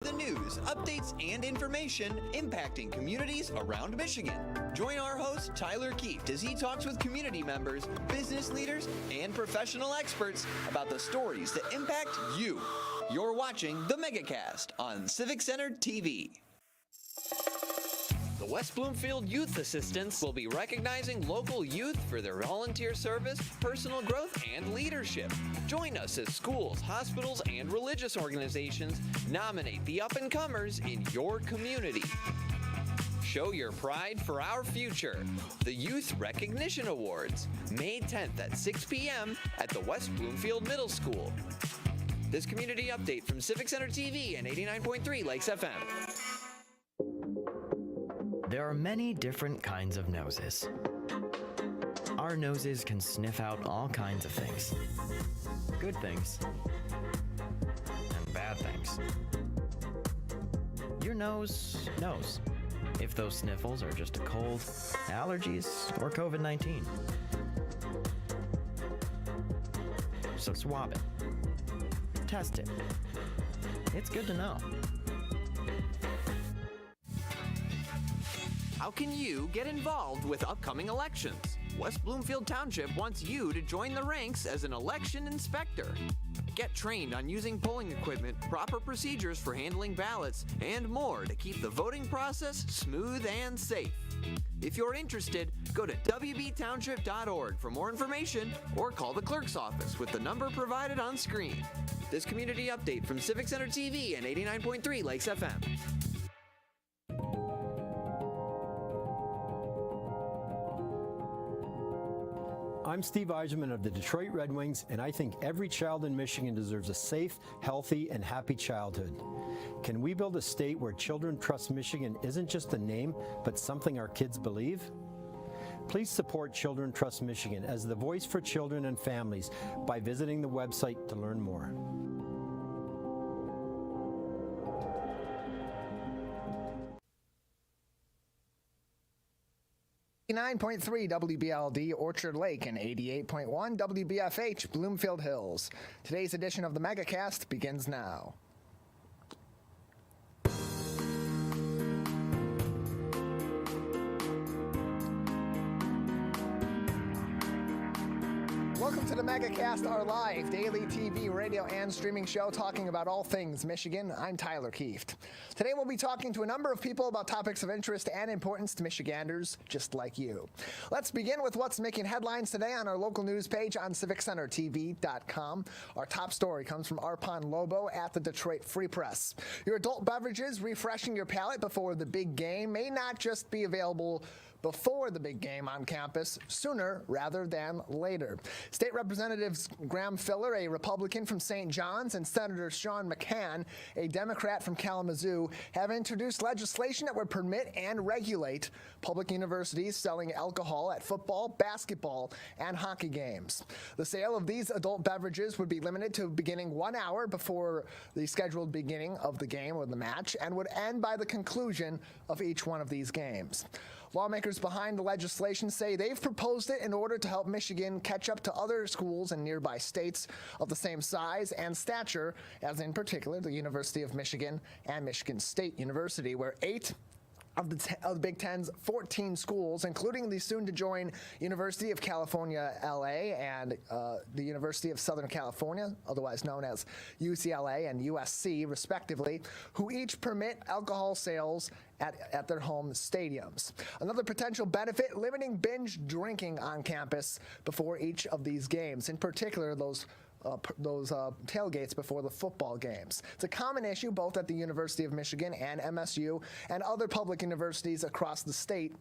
The news, updates, and information impacting communities around Michigan. Join our host, Tyler Kieft, as he talks with community members, business leaders, and professional experts about the stories that impact you. You're watching the Megacast on Civic Center TV. The West Bloomfield Youth Assistants will be recognizing local youth for their volunteer service, personal growth, and leadership. Join us as schools, hospitals, and religious organizations nominate the up-and-comers in your community. Show your pride for our future. The Youth Recognition Awards, May 10th at 6 p.m. at the West Bloomfield Middle School. This community update from Civic Center TV and 89.3 Lakes FM. There are many different kinds of noses. Our noses can sniff out all kinds of things. Good things. And bad things. Your nose knows if those sniffles are just a cold, allergies, or COVID-19. So swab it. Test it. It's good to know. How can you get involved with upcoming elections? West Bloomfield Township wants you to join the ranks as an election inspector. Get trained on using polling equipment, proper procedures for handling ballots, and more to keep the voting process smooth and safe. If you're interested, go to wbtownship.org for more information or call the clerk's office with the number provided on screen. This community update from Civic Center TV and 89.3 Lakes FM. I'm Steve Eiserman of the Detroit Red Wings, and I think every child in Michigan deserves a safe, healthy, and happy childhood. Can we build a state where Children Trust Michigan isn't just a name, but something our kids believe? Please support Children Trust Michigan as the voice for children and families by visiting the website to learn more. 89.3 WBLD Orchard Lake and 88.1 WBFH Bloomfield Hills. Today's edition of the Megacast begins now. Welcome to the Megacast, our live daily TV, radio, and streaming show talking about all things Michigan. I'm Tyler Kieft. Today we'll be talking to a number of people about topics of interest and importance to Michiganders just like you. Let's begin with what's making headlines today on our local news page on civiccentertv.com. Our top story comes from Arpon Lobo at the Detroit Free Press. Your adult beverages refreshing your palate before the big game may not just be available before the big game on campus, sooner rather than later. State Representatives Graham Filler, a Republican from St. John's, and Senator Sean McCann, a Democrat from Kalamazoo, have introduced legislation that would permit and regulate public universities selling alcohol at football, basketball, and hockey games. The sale of these adult beverages would be limited to beginning 1 hour before the scheduled beginning of the game or the match and would end by the conclusion of each one of these games. Lawmakers behind the legislation say they've proposed it in order to help Michigan catch up to other schools in nearby states of the same size and stature, as in particular the University of Michigan and Michigan State University, where 8 of the Big Ten's 14 schools, including the soon-to-join University of California, LA, and the University of Southern California, otherwise known as UCLA and USC, respectively, who each permit alcohol sales at their home stadiums. Another potential benefit, limiting binge drinking on campus before each of these games, in particular those tailgates before the football games. It's a common issue both at the University of Michigan and MSU and other public universities across the state,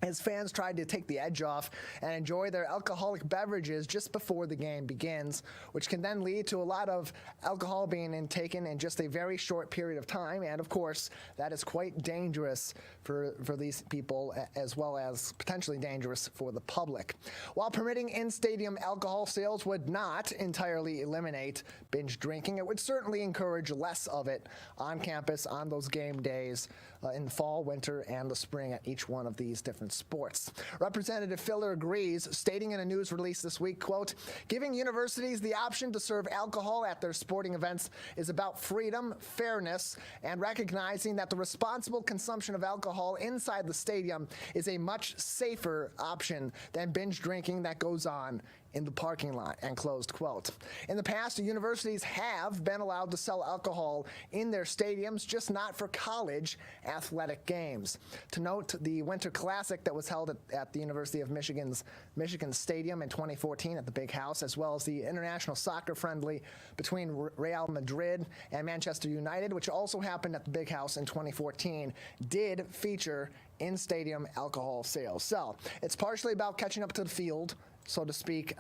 as fans tried to take the edge off and enjoy their alcoholic beverages just before the game begins, which can then lead to a lot of alcohol being intaken in just a very short period of time. And of course, that is quite dangerous for these people, as well as potentially dangerous for the public. While permitting in-stadium alcohol sales would not entirely eliminate binge drinking, it would certainly encourage less of it on campus on those game days in the fall, winter, and the spring at each one of these different sports. Representative Filler agrees, stating in a news release this week, quote, giving universities the option to serve alcohol at their sporting events is about freedom, fairness, and recognizing that the responsible consumption of alcohol inside the stadium is a much safer option than binge drinking that goes on in the parking lot, and closed quote. In the past, universities have been allowed to sell alcohol in their stadiums, just not for college athletic games. To note, the Winter Classic that was held at the University of Michigan's Michigan Stadium in 2014 at the Big House, as well as the international soccer friendly between Real Madrid and Manchester United, which also happened at the Big House in 2014, did feature in-stadium alcohol sales. So it's partially about catching up to the field, so to speak,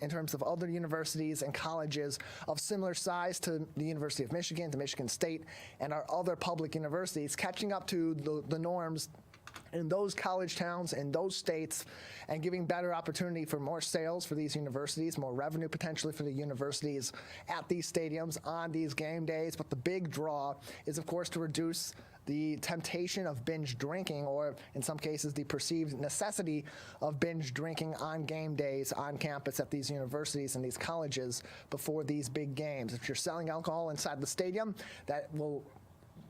in terms of other universities and colleges of similar size to the University of Michigan, to Michigan State, and our other public universities, catching up to the norms in those college towns, in those states, and giving better opportunity for more sales for these universities, more revenue potentially for the universities at these stadiums on these game days. But the big draw is, of course, to reduce the temptation of binge drinking, or in some cases the perceived necessity of binge drinking on game days on campus at these universities and these colleges before these big games. If you're selling alcohol inside the stadium, that will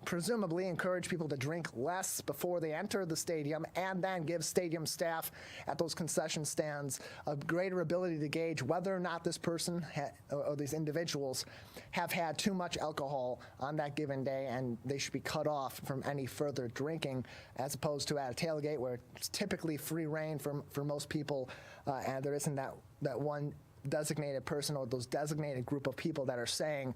presumably encourage people to drink less before they enter the stadium, and then give stadium staff at those concession stands a greater ability to gauge whether or not this person or these individuals have had too much alcohol on that given day, and they should be cut off from any further drinking, as opposed to at a tailgate where it's typically free reign for most people, and there isn't that one designated person or those designated group of people that are saying,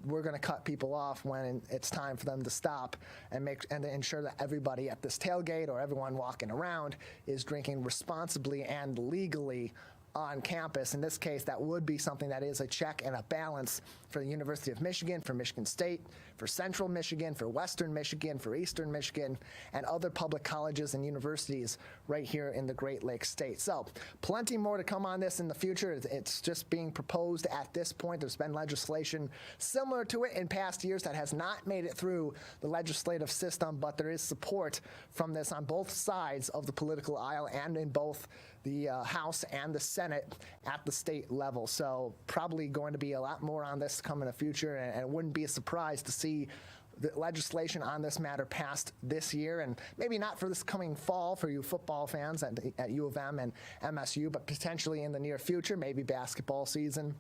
we're going to cut people off when it's time for them to stop, and to ensure that everybody at this tailgate or everyone walking around is drinking responsibly and legally on campus. In this case, that would be something that is a check and a balance for the University of Michigan, for Michigan State, for Central Michigan, for Western Michigan, for Eastern Michigan, and other public colleges and universities right here in the Great Lakes state. So plenty more to come on this in the future. It's just being proposed at this point. There's been legislation similar to it in past years that has not made it through the legislative system, but there is support from this on both sides of the political aisle and in both the House and the Senate at the state level. So probably going to be a lot more on this come in the future, and it wouldn't be a surprise to see the legislation on this matter passed this year, and maybe not for this coming fall for you football fans at U of M and MSU, but potentially in the near future, maybe basketball season,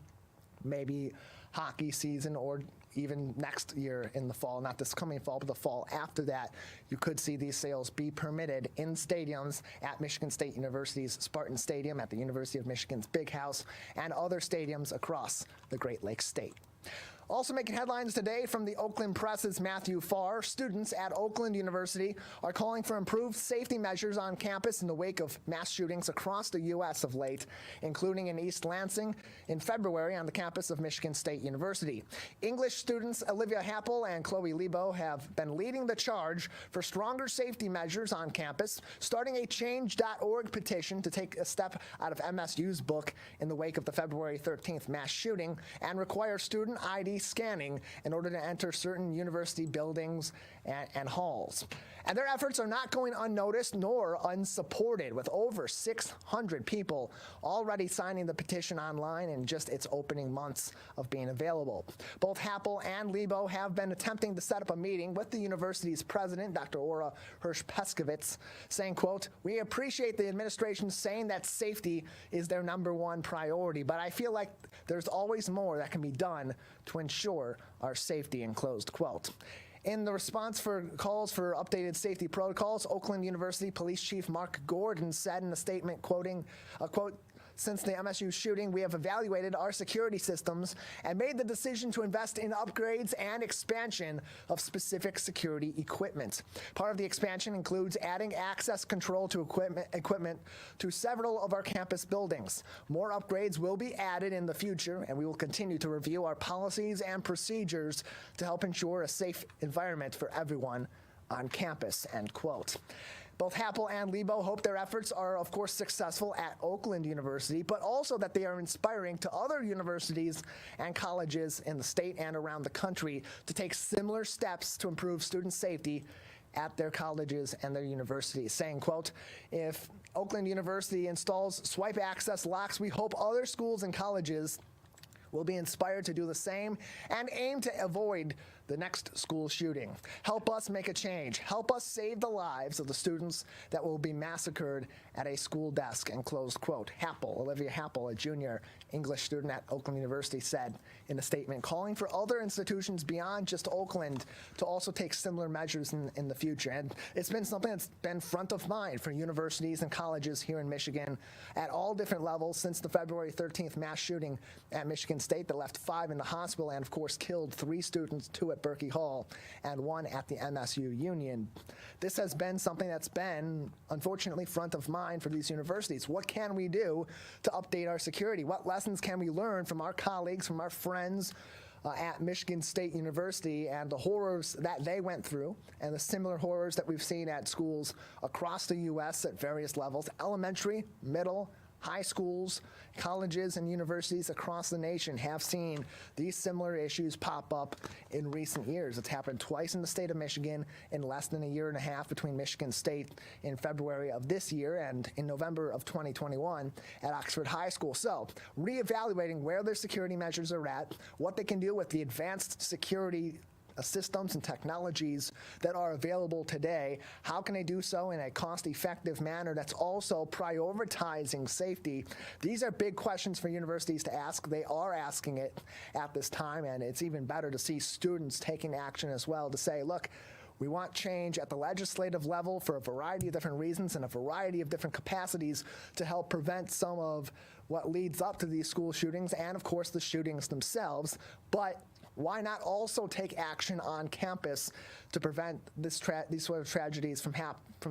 maybe hockey season, or even next year in the fall, not this coming fall, but the fall after that, you could see these sales be permitted in stadiums at Michigan State University's Spartan Stadium, at the University of Michigan's Big House, and other stadiums across the Great Lakes state. Also making headlines today from the Oakland Press's Matthew Farr, students at Oakland University are calling for improved safety measures on campus in the wake of mass shootings across the U.S. of late, including in East Lansing in February on the campus of Michigan State University. English students Olivia Happel and Chloe Lebo have been leading the charge for stronger safety measures on campus, starting a Change.org petition to take a step out of MSU's book in the wake of the February 13th mass shooting and require student ID scanning in order to enter certain university buildings and halls. And their efforts are not going unnoticed nor unsupported, with over 600 people already signing the petition online in just its opening months of being available. Both Happel and Lebo have been attempting to set up a meeting with the university's president, Dr. Ora Hirsch-Peskovitz, saying, quote, "We appreciate the administration saying that safety is their #1 priority, but I feel like there's always more that can be done to ensure our safety," and closed quote. In the response for calls for updated safety protocols, Oakland University Police Chief Mark Gordon said in a statement, quoting, quote, "Since the MSU shooting, we have evaluated our security systems and made the decision to invest in upgrades and expansion of specific security equipment. Part of the expansion includes adding access control to equipment to several of our campus buildings. More upgrades will be added in the future, and we will continue to review our policies and procedures to help ensure a safe environment for everyone on campus," end quote. Both Happel and Lebo hope their efforts are, of course, successful at Oakland University, but also that they are inspiring to other universities and colleges in the state and around the country to take similar steps to improve student safety at their colleges and their universities, saying, quote, if Oakland University installs swipe access locks, we hope other schools and colleges will be inspired to do the same and aim to avoid the next school shooting. Help us make a change. Help us save the lives of the students that will be massacred at a school desk, and close quote. Olivia Happel, a junior English student at Oakland University, said in a statement, calling for other institutions beyond just Oakland to also take similar measures in the future. And it's been something that's been front of mind for universities and colleges here in Michigan at all different levels since the February 13th mass shooting at Michigan State that left 5 in the hospital and, of course, killed 3 students, 2 at Berkey Hall and 1 at the MSU Union. This has been something that's been, unfortunately, front of mind for these universities. What can we do to update our security? What lessons can we learn from our colleagues, from our friends at Michigan State University and the horrors that they went through and the similar horrors that we've seen at schools across the U.S. at various levels, elementary, middle, high schools, colleges, and universities across the nation have seen these similar issues pop up in recent years. It's happened twice in the state of Michigan in less than a year and a half between Michigan State in February of this year and in November of 2021 at Oxford High School. So, reevaluating where their security measures are at, what they can do with the advanced security systems and technologies that are available today, how can they do so in a cost-effective manner that's also prioritizing safety? These are big questions for universities to ask. They are asking it at this time, and it's even better to see students taking action as well to say, look, we want change at the legislative level for a variety of different reasons and a variety of different capacities to help prevent some of what leads up to these school shootings and, of course, the shootings themselves. But why not also take action on campus to prevent these sort of tragedies from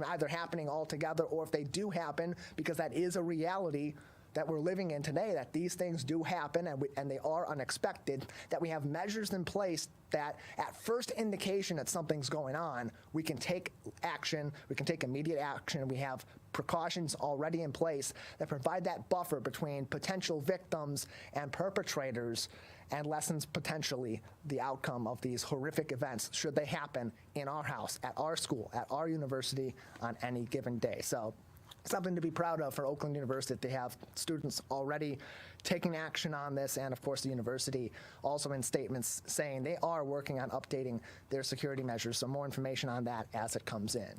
either happening altogether, or if they do happen, because that is a reality that we're living in today, that these things do happen and they are unexpected, that we have measures in place that at first indication that something's going on, we can take action, we can take immediate action. We have precautions already in place that provide that buffer between potential victims and perpetrators and lessens potentially the outcome of these horrific events should they happen in our house, at our school, at our university on any given day. So something to be proud of for Oakland University that they have students already taking action on this, and of course the university also in statements saying they are working on updating their security measures. So more information on that as it comes in.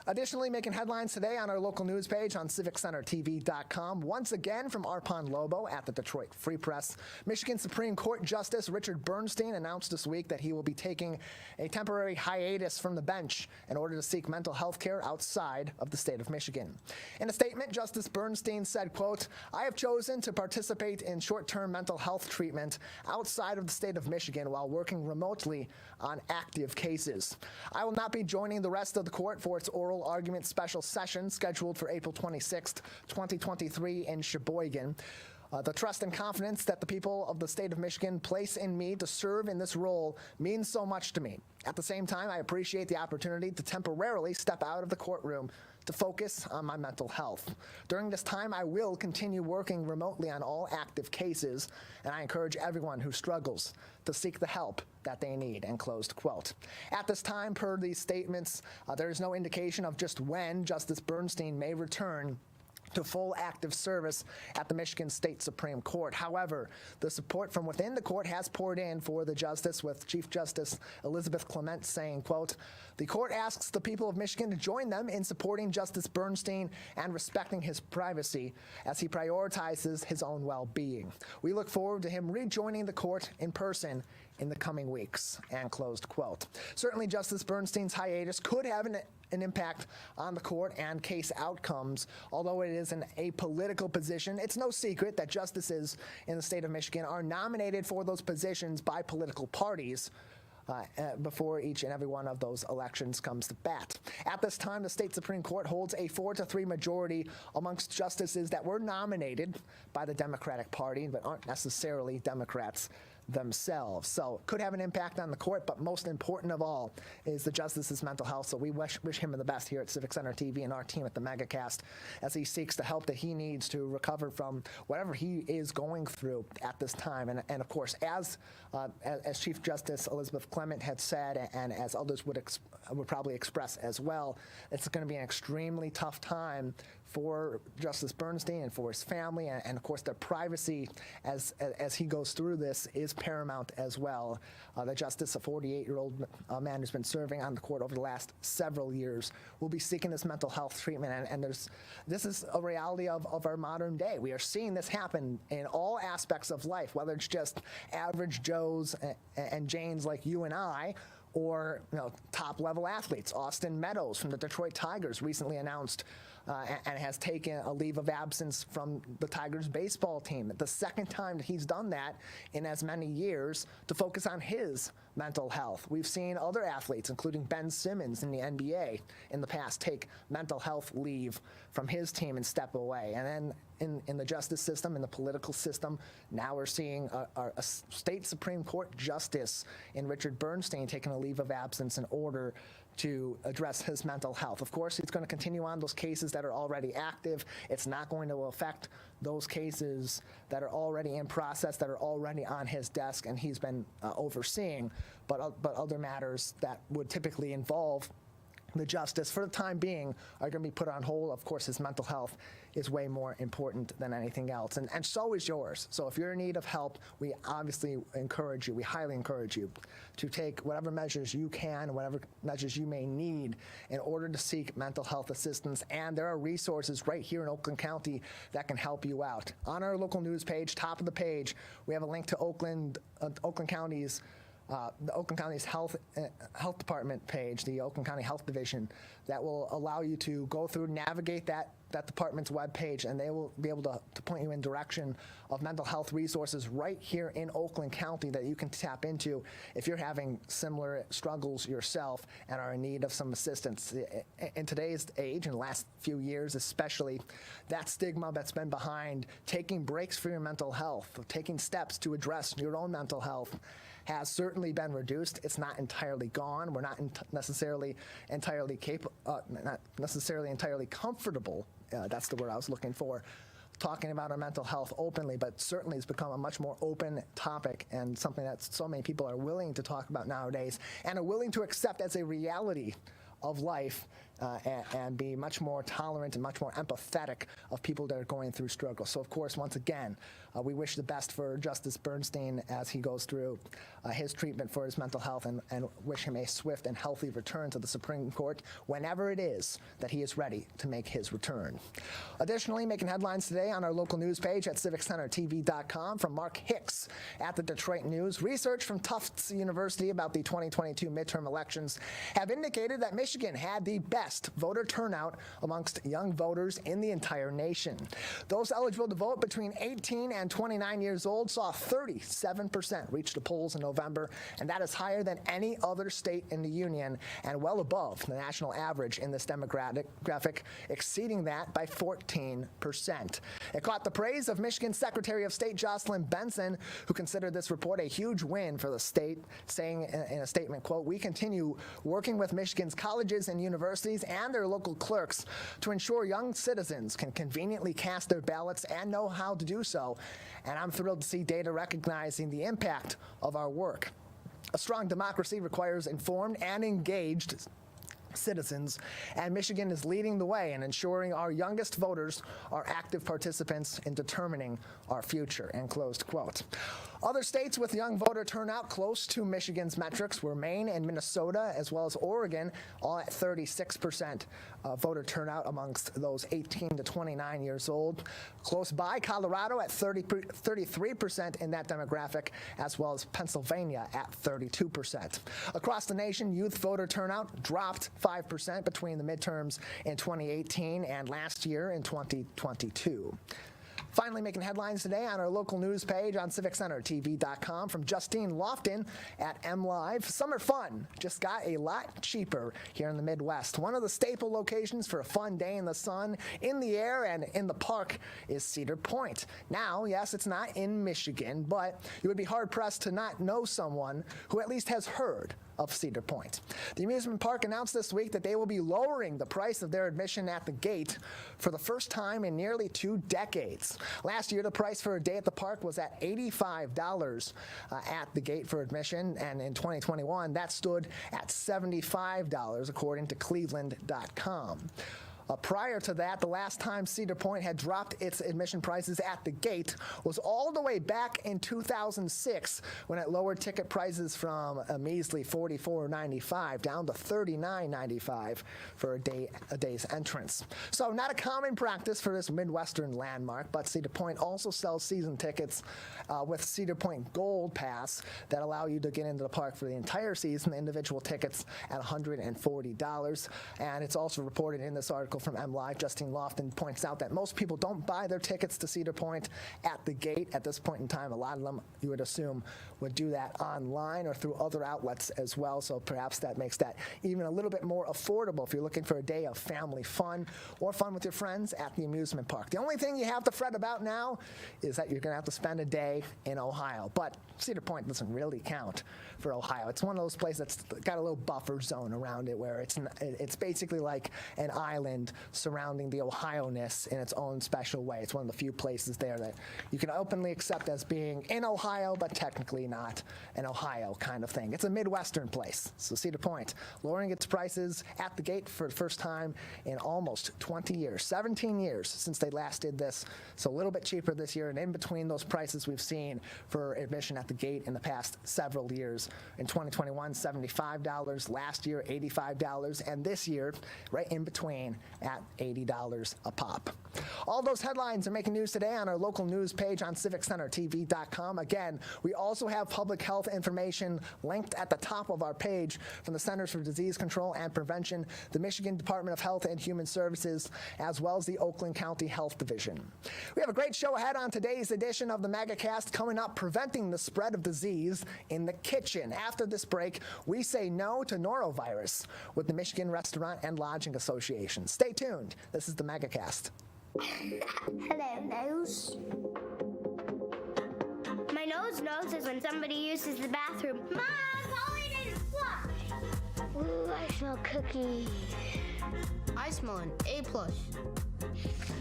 Additionally, making headlines today on our local news page on civiccentertv.com. Once again from Arpon Lobo at the Detroit Free Press, Michigan Supreme Court Justice Richard Bernstein announced this week that he will be taking a temporary hiatus from the bench in order to seek mental health care outside of the state of Michigan. In a statement, Justice Bernstein said, quote, I have chosen to participate in short-term mental health treatment outside of the state of Michigan while working remotely on active cases. I will not be joining the rest of the court for its oral argument special session scheduled for April 26, 2023 in Sheboygan. The trust and confidence that the people of the state of Michigan place in me to serve in this role means so much to me. At the same time, I appreciate the opportunity to temporarily step out of the courtroom to focus on my mental health. During this time, I will continue working remotely on all active cases, and I encourage everyone who struggles to seek the help that they need, end closed quote. At this time, per these statements, there is no indication of just when Justice Bernstein may return to full active service at the Michigan State Supreme Court. However, the support from within the court has poured in for the justice, with Chief Justice Elizabeth Clement saying, quote, the court asks the people of Michigan to join them in supporting Justice Bernstein and respecting his privacy as he prioritizes his own well-being. We look forward to him rejoining the court in person in the coming weeks, and closed quote. Certainly, Justice Bernstein's hiatus could have an impact on the court and case outcomes. Although it is an apolitical position, it's no secret that justices in the state of Michigan are nominated for those positions by political parties before each and every one of those elections comes to bat. At this time, the state Supreme Court holds a 4-3 majority amongst justices that were nominated by the Democratic Party but aren't necessarily Democrats themselves. So could have an impact on the court, but most important of all is the justice's mental health. So we wish him the best here at Civic Center TV and our team at the Megacast as he seeks the help that he needs to recover from whatever he is going through at this time. And of course, as Chief Justice Elizabeth Clement had said, and as others would probably express as well, it's going to be an extremely tough time for Justice Bernstein and for his family, and of course their privacy as he goes through this is paramount as well. The justice, a 48-year-old man who's been serving on the court over the last several years, will be seeking this mental health treatment, and this is a reality of our modern day. We are seeing this happen in all aspects of life, whether it's just average Joes and Janes like you and I, or top-level athletes. Austin Meadows from the Detroit Tigers recently announced and has taken a leave of absence from the Tigers baseball team. The second time that he's done that in as many years to focus on his mental health. We've seen other athletes, including Ben Simmons in the NBA, in the past take mental health leave from his team and step away. And then in the justice system, in the political system, now we're seeing a state Supreme Court justice in Richard Bernstein taking a leave of absence in order to address his mental health. Of course, he's going to continue on those cases that are already active. It's not going to affect those cases that are already in process, that are already on his desk and he's been overseeing, but other matters that would typically involve the justice, for the time being, are going to be put on hold. Of course, his mental health is way more important than anything else, and so is yours. So if you're in need of help, we obviously encourage you, we highly encourage you to take whatever measures you can, whatever measures you may need in order to seek mental health assistance, and there are resources right here in Oakland County that can help you out. On our local news page, top of the page, we have a link to Oakland County's the Oakland County's health department page, the Oakland County Health Division, that will allow you to go through, navigate that department's webpage, and they will be able to point you in direction of mental health resources right here in Oakland County that you can tap into if you're having similar struggles yourself and are in need of some assistance. In today's age, in the last few years especially, that stigma that's been behind taking breaks for your mental health, taking steps to address your own mental health, has certainly been reduced. It's not entirely gone. We're not necessarily entirely comfortable. That's the word I was looking for, talking about our mental health openly, but certainly it's become a much more open topic and something that so many people are willing to talk about nowadays and are willing to accept as a reality of life, and be much more tolerant and much more empathetic of people that are going through struggles. So, of course, once again, we wish the best for Justice Bernstein as he goes through his treatment for his mental health, and wish him a swift and healthy return to the Supreme Court whenever it is that he is ready to make his return. Additionally, making headlines today on our local news page at civiccentertv.com from Mark Hicks at the Detroit News. Research from Tufts University about the 2022 midterm elections have indicated that Michigan had the best voter turnout amongst young voters in the entire nation. Those eligible to vote between 18 and 29 years old saw 37% reach the polls in November, and that is higher than any other state in the union and well above the national average in this demographic, exceeding that by 14%. It caught the praise of Michigan Secretary of State Jocelyn Benson, who considered this report a huge win for the state, saying in a statement, quote, "We continue working with Michigan's colleges and universities and their local clerks to ensure young citizens can conveniently cast their ballots and know how to do so. And I'm thrilled to see data recognizing the impact of our work. A strong democracy requires informed and engaged citizens, and Michigan is leading the way in ensuring our youngest voters are active participants in determining our future," end closed quote. Other states with young voter turnout close to Michigan's metrics were Maine and Minnesota, as well as Oregon, all at 36% voter turnout amongst those 18 to 29 years old. Close by, Colorado at 33% in that demographic, as well as Pennsylvania at 32%. Across the nation, youth voter turnout dropped 5% between the midterms in 2018 and last year in 2022. Finally making headlines today on our local news page on CivicCenterTV.com from Justine Lofton at MLive. Summer fun just got a lot cheaper here in the Midwest. One of the staple locations for a fun day in the sun, in the air, and in the park is Cedar Point. Now, yes, it's not in Michigan, but you would be hard-pressed to not know someone who at least has heard of Cedar Point. The amusement park announced this week that they will be lowering the price of their admission at the gate for the first time in nearly 2 decades. Last year, the price for a day at the park was at $85 at the gate for admission, and in 2021, that stood at $75, according to Cleveland.com. Prior to that, the last time Cedar Point had dropped its admission prices at the gate was all the way back in 2006 when it lowered ticket prices from a measly $44.95 down to $39.95 for a day's entrance. So not a common practice for this Midwestern landmark, but Cedar Point also sells season tickets with Cedar Point Gold Pass that allow you to get into the park for the entire season, individual tickets at $140. And it's also reported in this article from MLive, Justine Lofton points out that most people don't buy their tickets to Cedar Point at the gate at this point in time. A lot of them, you would assume, would do that online or through other outlets as well, so perhaps that makes that even a little bit more affordable if you're looking for a day of family fun or fun with your friends at the amusement park. The only thing you have to fret about now is that you're going to have to spend a day in Ohio, but Cedar Point doesn't really count for Ohio. It's one of those places that's got a little buffer zone around it where it's basically like an island surrounding the Ohio-ness in its own special way. It's one of the few places there that you can openly accept as being in Ohio, but technically not an Ohio kind of thing. It's a Midwestern place. So Cedar Point lowering its prices at the gate for the first time in almost 20 years, 17 years since they last did this. So a little bit cheaper this year, and in between those prices we've seen for admission at the gate in the past several years. In 2021, $75, last year $85, and this year, right in between, at $80 a pop. All those headlines are making news today on our local news page on CivicCenterTV.com. Again, we also have public health information linked at the top of our page from the Centers for Disease Control and Prevention, the Michigan Department of Health and Human Services, as well as the Oakland County Health Division. We have a great show ahead on today's edition of the Megacast. Coming up, preventing the spread of disease in the kitchen. After this break, we say no to norovirus with the Michigan Restaurant and Lodging Association. Stay tuned. This is the Megacast. Hello, nose. My nose knows is when somebody uses the bathroom. Mom, Polly didn't flush. Ooh, I smell cookies. I smell an A+.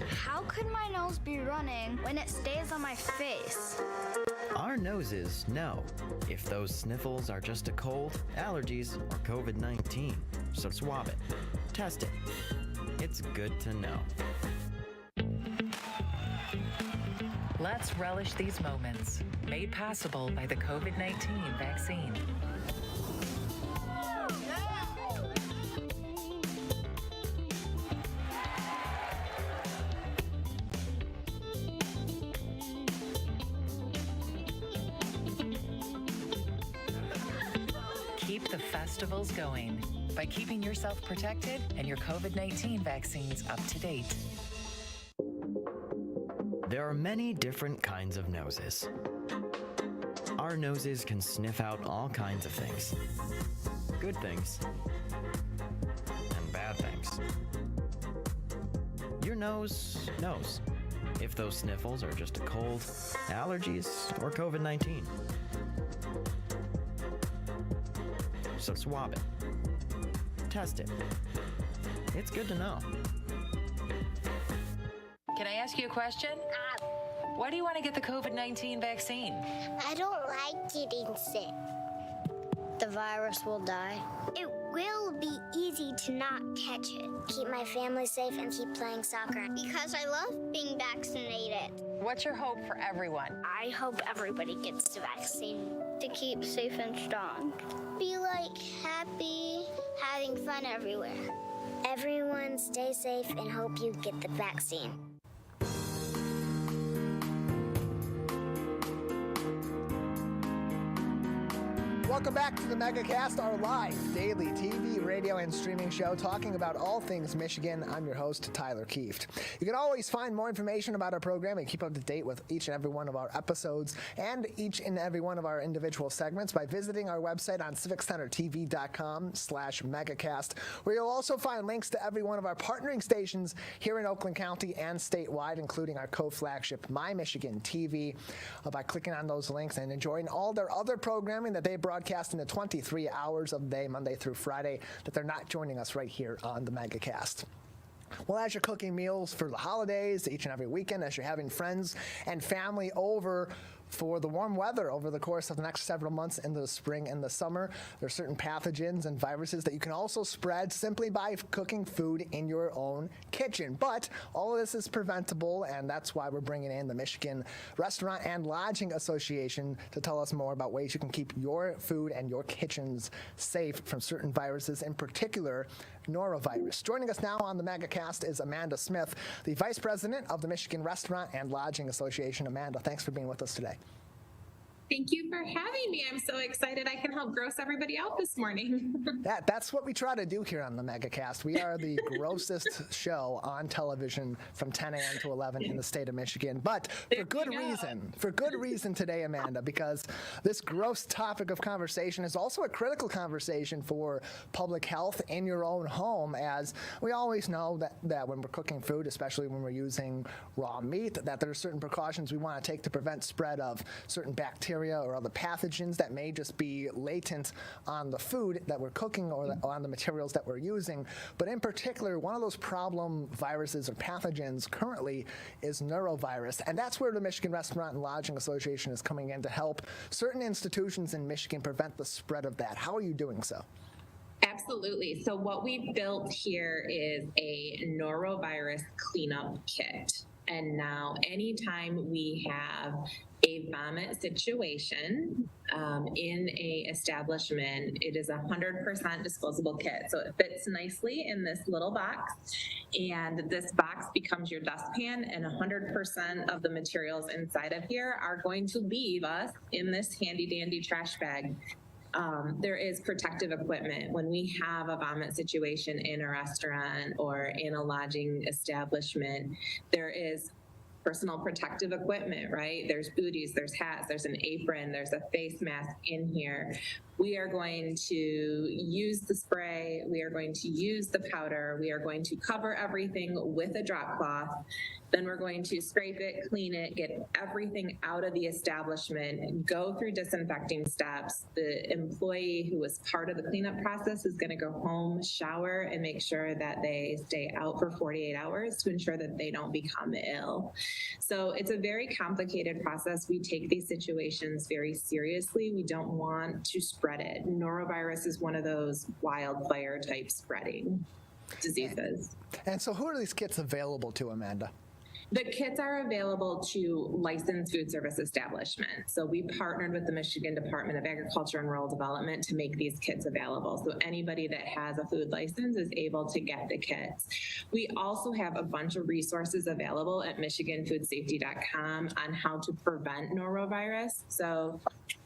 How could my nose be running when it stays on my face? Our noses know if those sniffles are just a cold, allergies, or COVID-19. So swab it. Test it. It's good to know. Let's relish these moments, made possible by the COVID-19 vaccine. Keep the festivals going by keeping yourself protected and your COVID-19 vaccines up to date. There are many different kinds of noses. Our noses can sniff out all kinds of things. Good things and bad things. Your nose knows if those sniffles are just a cold, allergies, or COVID-19. So swab it. Test it. It's good to know. Can I ask you a question? Why do you want to get the COVID-19 vaccine? I don't like getting sick. The virus will die. It will be easy to not catch it. Keep my family safe and keep playing soccer. Because I love being vaccinated. What's your hope for everyone? I hope everybody gets the vaccine. To keep safe and strong. Be like happy, having fun everywhere. Everyone stay safe and hope you get the vaccine. Welcome back to the Megacast, our live daily TV, radio, and streaming show talking about all things Michigan. I'm your host, Tyler Kieft. You can always find more information about our program and keep up to date with each and every one of our episodes and each and every one of our individual segments by visiting our website on civiccentertv.com/megacast, where you'll also find links to every one of our partnering stations here in Oakland County and statewide, including our co-flagship My Michigan TV, by clicking on those links and enjoying all their other programming that they broadcast in the 23 hours of the day, Monday through Friday, that they're not joining us right here on the Megacast. Well, as you're cooking meals for the holidays, each and every weekend, as you're having friends and family over for the warm weather over the course of the next several months into the spring and the summer, there are certain pathogens and viruses that you can also spread simply by cooking food in your own kitchen. But all of this is preventable, and that's why we're bringing in the Michigan Restaurant and Lodging Association to tell us more about ways you can keep your food and your kitchens safe from certain viruses, in particular norovirus. Joining us now on the Megacast is Amanda Smith, the Vice President of the Michigan Restaurant and Lodging Association. Amanda, thanks for being with us today. Thank you for having me. I'm so excited I can help gross everybody out this morning. That's what we try to do here on the Megacast. We are the grossest show on television from 10 a.m. to 11 in the state of Michigan. But for good reason today, Amanda, because this gross topic of conversation is also a critical conversation for public health in your own home, as we always know that when we're cooking food, especially when we're using raw meat, that there are certain precautions we want to take to prevent spread of certain bacteria or other pathogens that may just be latent on the food that we're cooking or on the materials that we're using. But in particular, one of those problem viruses or pathogens currently is norovirus. And that's where the Michigan Restaurant and Lodging Association is coming in to help certain institutions in Michigan prevent the spread of that. How are you doing so? Absolutely. So what we've built here is a norovirus cleanup kit. And now anytime we have a vomit situation in a establishment, it is 100% disposable kit. So it fits nicely in this little box, and this box becomes your dustpan, and 100% of the materials inside of here are going to leave us in this handy dandy trash bag. There is protective equipment. When we have a vomit situation in a restaurant or in a lodging establishment, there is personal protective equipment, right? There's booties, there's hats, there's an apron, there's a face mask in here. We are going to use the spray, we are going to use the powder, we are going to cover everything with a drop cloth. Then we're going to scrape it, clean it, get everything out of the establishment, go through disinfecting steps. The employee who was part of the cleanup process is going to go home, shower, and make sure that they stay out for 48 hours to ensure that they don't become ill. So it's a very complicated process. We take these situations very seriously. We don't want to spread it. Norovirus is one of those wildfire type spreading diseases. And so who are these kits available to, Amanda? The kits are available to licensed food service establishments. So we partnered with the Michigan Department of Agriculture and Rural Development to make these kits available. So anybody that has a food license is able to get the kits. We also have a bunch of resources available at MichiganFoodSafety.com on how to prevent norovirus. So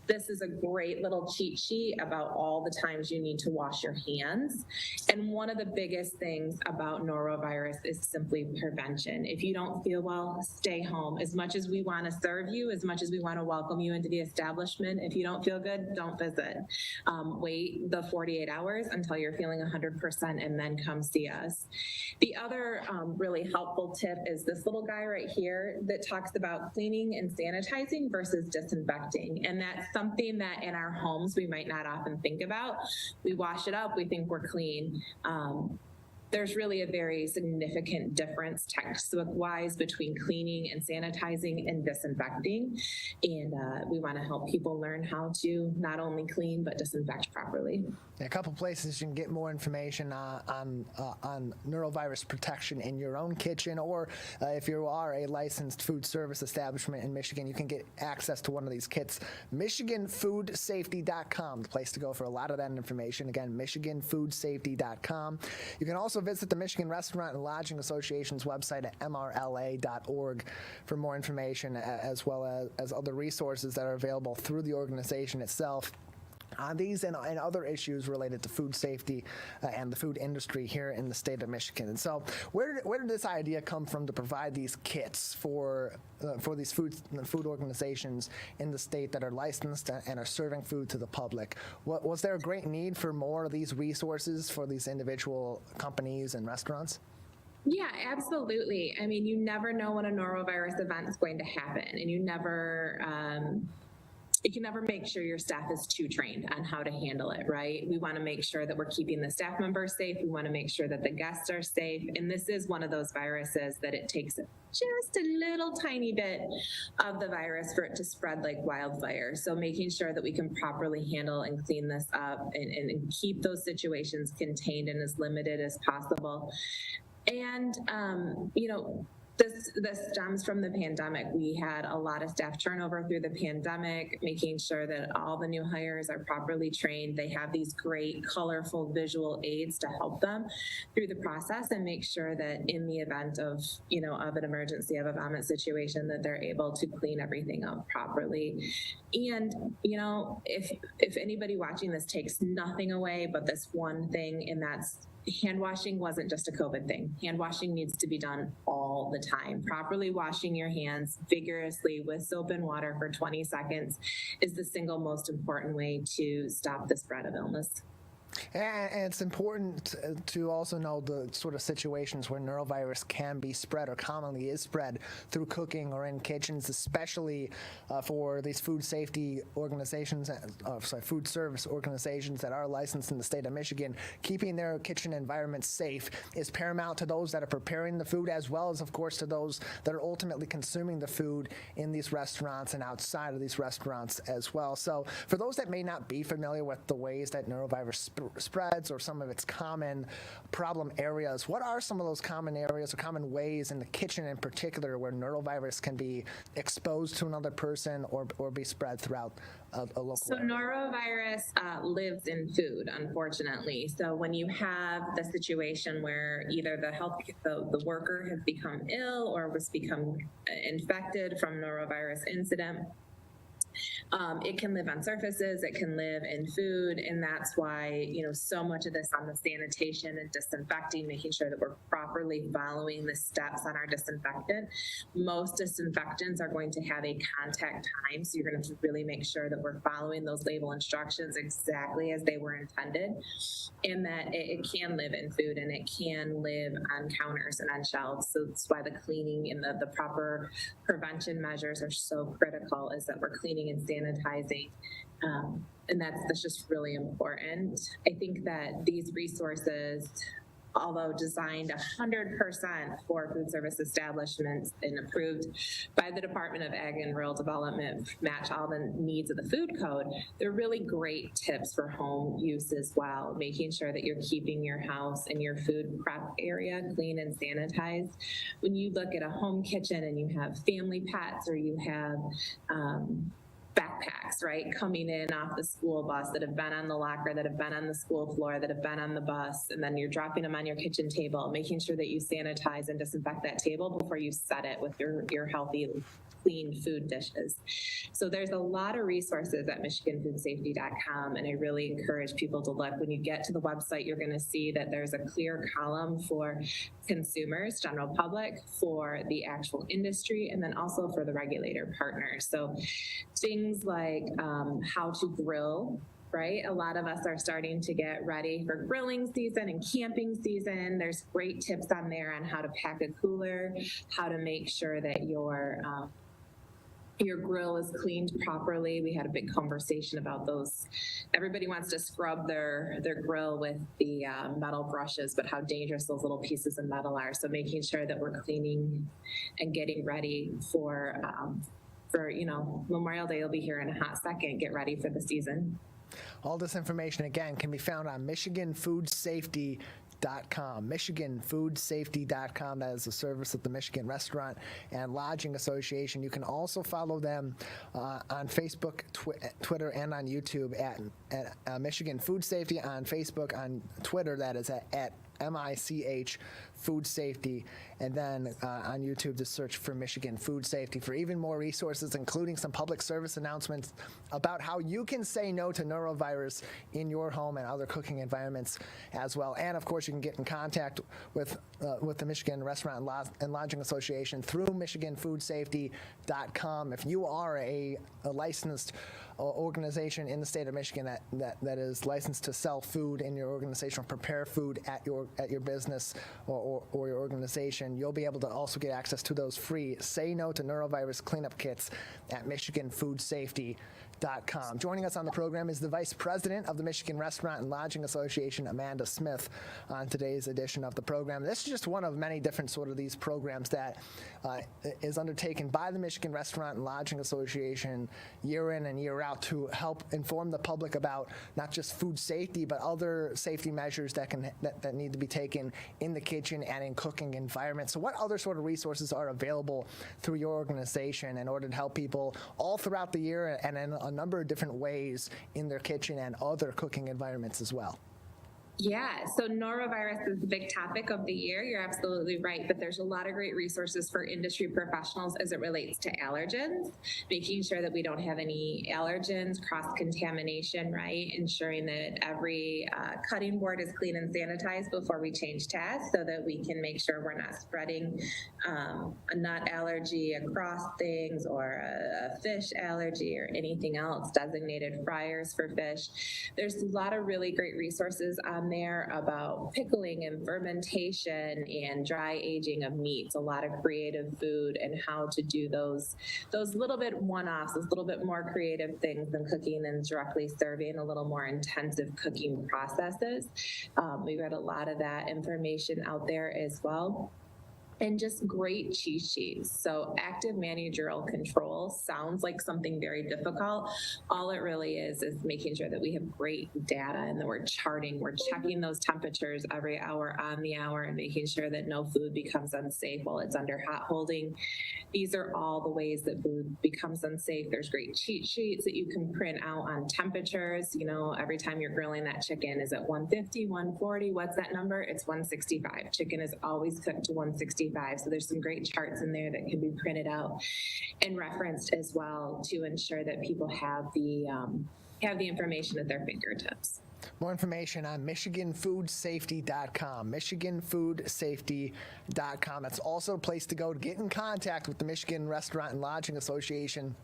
this is a great little cheat sheet about all the times you need to wash your hands. And one of the biggest things about norovirus is simply prevention. If you don't feel well, stay home. As much as we want to serve you, as much as we want to welcome you into the establishment, if you don't feel good, don't visit. Wait the 48 hours until you're feeling 100% and then come see us. The other really helpful tip is this little guy right here that talks about cleaning and sanitizing versus disinfecting. And that's something that in our homes we might not often think about. We wash it up, we think we're clean. There's really a very significant difference textbook-wise between cleaning and sanitizing and disinfecting. And we want to help people learn how to not only clean, but disinfect properly. A couple places you can get more information on norovirus protection in your own kitchen, or if you are a licensed food service establishment in Michigan, you can get access to one of these kits. MichiganFoodSafety.com, the place to go for a lot of that information. Again, MichiganFoodSafety.com. You can also visit the Michigan Restaurant and Lodging Association's website at mrla.org for more information, as well as other resources that are available through the organization itself. on these and other issues related to food safety and the food industry here in the state of Michigan. And so where did this idea come from to provide these kits for these food organizations in the state that are licensed and are serving food to the public? Was there a great need for more of these resources for these individual companies and restaurants? Yeah, absolutely. I mean, you never know when a norovirus event is going to happen, and you can never make sure your staff is too trained on how to handle it, right? We want to make sure that we're keeping the staff members safe. We want to make sure that the guests are safe. And this is one of those viruses that it takes just a little tiny bit of the virus for it to spread like wildfire. So making sure that we can properly handle and clean this up and keep those situations contained and as limited as possible. And, This stems from the pandemic. We had a lot of staff turnover through the pandemic, making sure that all the new hires are properly trained. They have these great, colorful visual aids to help them through the process and make sure that in the event of an emergency, of a vomit situation, that they're able to clean everything up properly. And, if anybody watching this takes nothing away but this one thing, and that's hand washing wasn't just a COVID thing. Hand washing needs to be done all the time. Properly washing your hands vigorously with soap and water for 20 seconds is the single most important way to stop the spread of illness. And it's important to also know the sort of situations where norovirus can be spread or commonly is spread through cooking or in kitchens, especially for these food safety organizations, food service organizations that are licensed in the state of Michigan. Keeping their kitchen environment safe is paramount to those that are preparing the food, as well as, of course, to those that are ultimately consuming the food in these restaurants and outside of these restaurants as well. So for those that may not be familiar with the ways that norovirus spreads or some of its common problem areas, what are some of those common areas or common ways in the kitchen in particular where norovirus can be exposed to another person or be spread throughout a local area? Norovirus lives in food, unfortunately. So when you have the situation where either the worker has become ill or was become infected from norovirus incident, it can live on surfaces, it can live in food, and that's why, so much of this on the sanitation and disinfecting, making sure that we're properly following the steps on our disinfectant. Most disinfectants are going to have a contact time, so you're going to really make sure that we're following those label instructions exactly as they were intended, and that it can live in food and it can live on counters and on shelves. So that's why the cleaning and the proper prevention measures are so critical, is that we're cleaning and sanitizing, and that's just really important. I think that these resources, although designed 100% for food service establishments and approved by the Department of Ag and Rural Development, match all the needs of the food code, they're really great tips for home use as well, making sure that you're keeping your house and your food prep area clean and sanitized. When you look at a home kitchen and you have family pets or you have backpacks, right, coming in off the school bus that have been on the locker, that have been on the school floor, that have been on the bus, and then you're dropping them on your kitchen table, making sure that you sanitize and disinfect that table before you set it with your healthy, clean food dishes. So there's a lot of resources at MichiganFoodSafety.com, and I really encourage people to look. When you get to the website, you're going to see that there's a clear column for consumers, general public, for the actual industry, and then also for the regulator partners. So things like how to grill, right? A lot of us are starting to get ready for grilling season and camping season. There's great tips on there on how to pack a cooler, how to make sure that your grill is cleaned properly. We had a big conversation about those. Everybody wants to scrub their grill with the metal brushes, but how dangerous those little pieces of metal are. So making sure that we're cleaning and getting ready for Memorial Day will be here in a hot second. Get ready for the season. All this information, again, can be found on MichiganFoodSafety.com. MichiganFoodSafety.com. That is the service of the Michigan Restaurant and Lodging Association. You can also follow them on Facebook, Twitter, and on YouTube at Michigan Food Safety. On Facebook, on Twitter, that is at MICH Food Safety. And then on YouTube, just search for Michigan Food Safety for even more resources, including some public service announcements about how you can say no to norovirus in your home and other cooking environments as well. And of course, you can get in contact with the Michigan Restaurant and Lodging Association through MichiganFoodSafety.com. If you are a licensed organization in the state of Michigan that is licensed to sell food in your organization or prepare food at your business or your organization, you'll be able to also get access to those free Say No to Norovirus cleanup kits at MichiganFoodSafety.com. Joining us on the program is the Vice President of the Michigan Restaurant and Lodging Association, Amanda Smith, on today's edition of the program. This is just one of many different sort of these programs that is undertaken by the Michigan Restaurant and Lodging Association year in and year out to help inform the public about not just food safety, but other safety measures that need to be taken in the kitchen and in cooking environments. So what other sort of resources are available through your organization in order to help people all throughout the year and in a number of different ways in their kitchen and other cooking environments as well? Yeah, so norovirus is the big topic of the year. You're absolutely right, but there's a lot of great resources for industry professionals as it relates to allergens, making sure that we don't have any allergens, cross-contamination, right? Ensuring that every cutting board is clean and sanitized before we change tasks so that we can make sure we're not spreading a nut allergy across things or a fish allergy or anything else, designated fryers for fish. There's a lot of really great resources on there about pickling and fermentation and dry aging of meats, a lot of creative food and how to do those little bit one-offs, those little bit more creative things than cooking and directly serving, a little more intensive cooking processes. We've got a lot of that information out there as well. And just great cheat sheets. So active managerial control sounds like something very difficult. All it really is making sure that we have great data and that we're charting, we're checking those temperatures every hour on the hour and making sure that no food becomes unsafe while it's under hot holding. These are all the ways that food becomes unsafe. There's great cheat sheets that you can print out on temperatures. You know, every time you're grilling that chicken, is it 150, 140? What's that number? It's 165. Chicken is always cooked to 165. So there's some great charts in there that can be printed out and referenced as well to ensure that people have the information at their fingertips. More information on MichiganFoodSafety.com, MichiganFoodSafety.com. That's also a place to go to get in contact with the Michigan Restaurant and Lodging Association.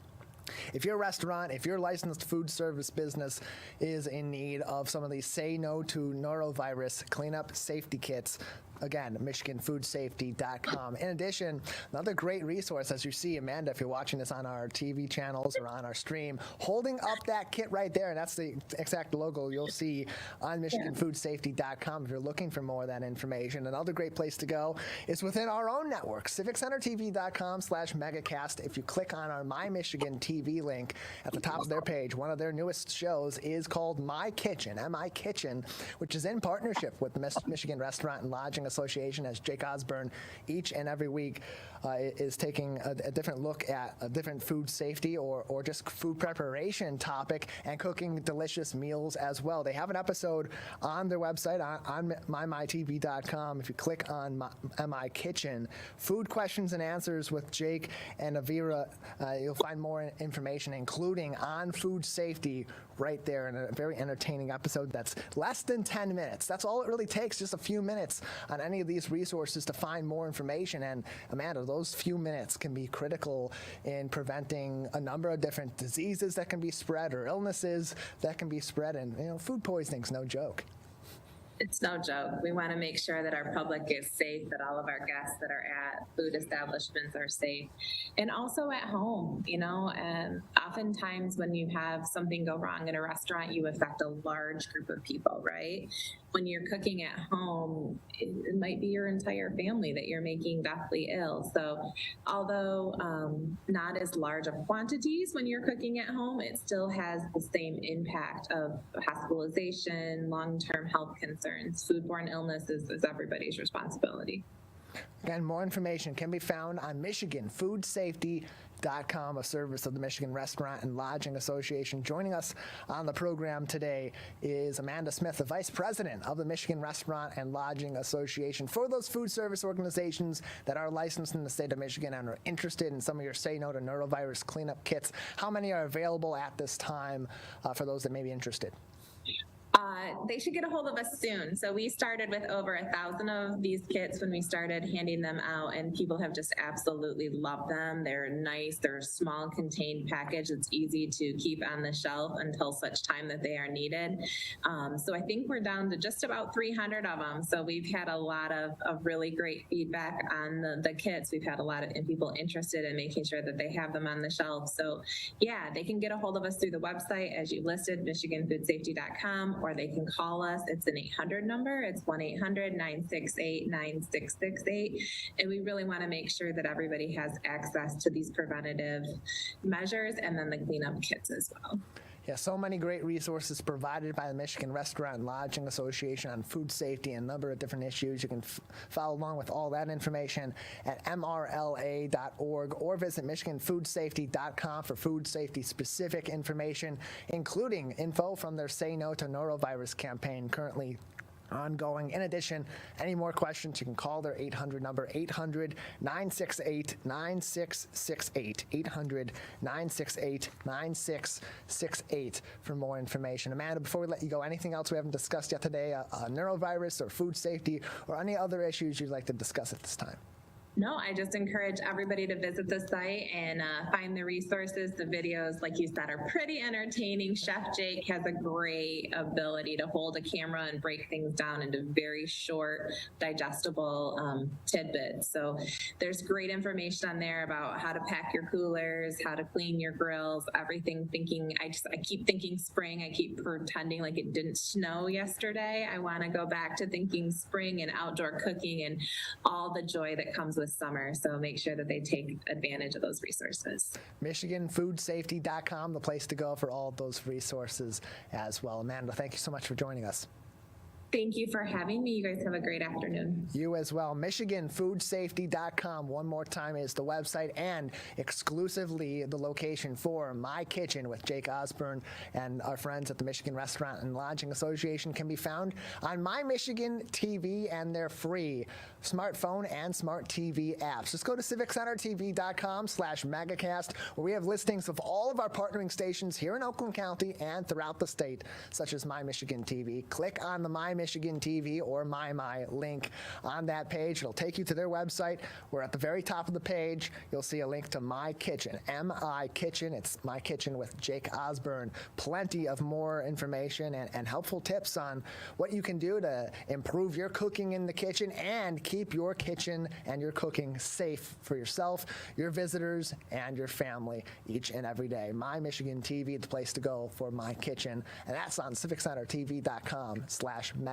If your restaurant, if your licensed food service business is in need of some of these Say No to Norovirus cleanup safety kits, again, MichiganFoodSafety.com. In addition, another great resource, as you see, Amanda, if you're watching this on our TV channels or on our stream, holding up that kit right there, and that's the exact logo you'll see on MichiganFoodSafety.com if you're looking for more of that information. Another great place to go is within our own network, CivicCenterTV.com/Megacast. If you click on our My Michigan TV link at the top of their page, one of their newest shows is called My Kitchen, M-I Kitchen, which is in partnership with the Michigan Restaurant and Lodging Association, as Jake Osborne each and every week is taking a different look at a different food safety or just food preparation topic and cooking delicious meals as well. They have an episode on their website on mymytv.com. If you click on My Kitchen, food questions and answers with Jake and Avira, you'll find more information, including on food safety, right there in a very entertaining episode that's less than 10 minutes. That's all it really takes, just a few minutes on any of these resources to find more information. And Amanda, those few minutes can be critical in preventing a number of different diseases that can be spread or illnesses that can be spread. And, you know, food poisoning's no joke. It's no joke. We want to make sure that our public is safe, that all of our guests that are at food establishments are safe, and also at home, you know. And oftentimes when you have something go wrong in a restaurant, you affect a large group of people, right? When you're cooking at home, it might be your entire family that you're making deathly ill. So although not as large of quantities when you're cooking at home, it still has the same impact of hospitalization, long-term health concerns. Foodborne illness is everybody's responsibility. Again, more information can be found on MichiganFoodSafety.com. foodsafe.com, a service of the Michigan Restaurant and Lodging Association. Joining us on the program today is Amanda Smith, the Vice President of the Michigan Restaurant and Lodging Association. For those food service organizations that are licensed in the state of Michigan and are interested in some of your Say No to Norovirus cleanup kits, how many are available at this time for those that may be interested? They should get a hold of us soon. So we started with over 1,000 of these kits when we started handing them out, and people have just absolutely loved them. They're nice. They're a small contained package. It's easy to keep on the shelf until such time that they are needed. So I think we're down to just about 300 of them. So we've had a lot of really great feedback on the kits. We've had a lot of people interested in making sure that they have them on the shelf. So yeah, they can get a hold of us through the website, as you listed, michiganfoodsafety.com, or they can call us. It's an 800 number. It's 1-800-968-9668. And we really want to make sure that everybody has access to these preventative measures and then the cleanup kits as well. Yeah, so many great resources provided by the Michigan Restaurant and Lodging Association on food safety and a number of different issues. You can follow along with all that information at mrla.org or visit michiganfoodsafety.com for food safety specific information, including info from their Say No to Norovirus campaign currently ongoing. In addition, any more questions, you can call their 800 number, 800-968-9668, 800-968-9668 for more information. Amanda, before we let you go, anything else we haven't discussed yet today, neurovirus or food safety or any other issues you'd like to discuss at this time? No, I just encourage everybody to visit the site and find the resources. The videos, like you said, are pretty entertaining. Chef Jake has a great ability to hold a camera and break things down into very short, digestible tidbits. So there's great information on there about how to pack your coolers, how to clean your grills, everything. I keep thinking spring. I keep pretending like it didn't snow yesterday. I want to go back to thinking spring and outdoor cooking and all the joy that comes with summer. So make sure that they take advantage of those resources. MichiganFoodSafety.com, the place to go for all of those resources as well. Amanda, thank you so much for joining us. Thank you for having me. You guys have a great afternoon. You as well. MichiganFoodSafety.com, one more time, is the website and exclusively the location for My Kitchen with Jake Osborne and our friends at the Michigan Restaurant and Lodging Association can be found on My Michigan TV and their free smartphone and smart TV apps. Just go to civiccentertv.com/megacast, where we have listings of all of our partnering stations here in Oakland County and throughout the state, such as My Michigan TV. Click on the My Michigan TV or My link on that page. It'll take you to their website, where at the very top of the page, you'll see a link to My Kitchen, M-I Kitchen. It's My Kitchen with Jake Osborne. Plenty of more information and helpful tips on what you can do to improve your cooking in the kitchen and keep your kitchen and your cooking safe for yourself, your visitors, and your family each and every day. My Michigan TV, the place to go for My Kitchen, and that's on civiccentertv.com/megacast.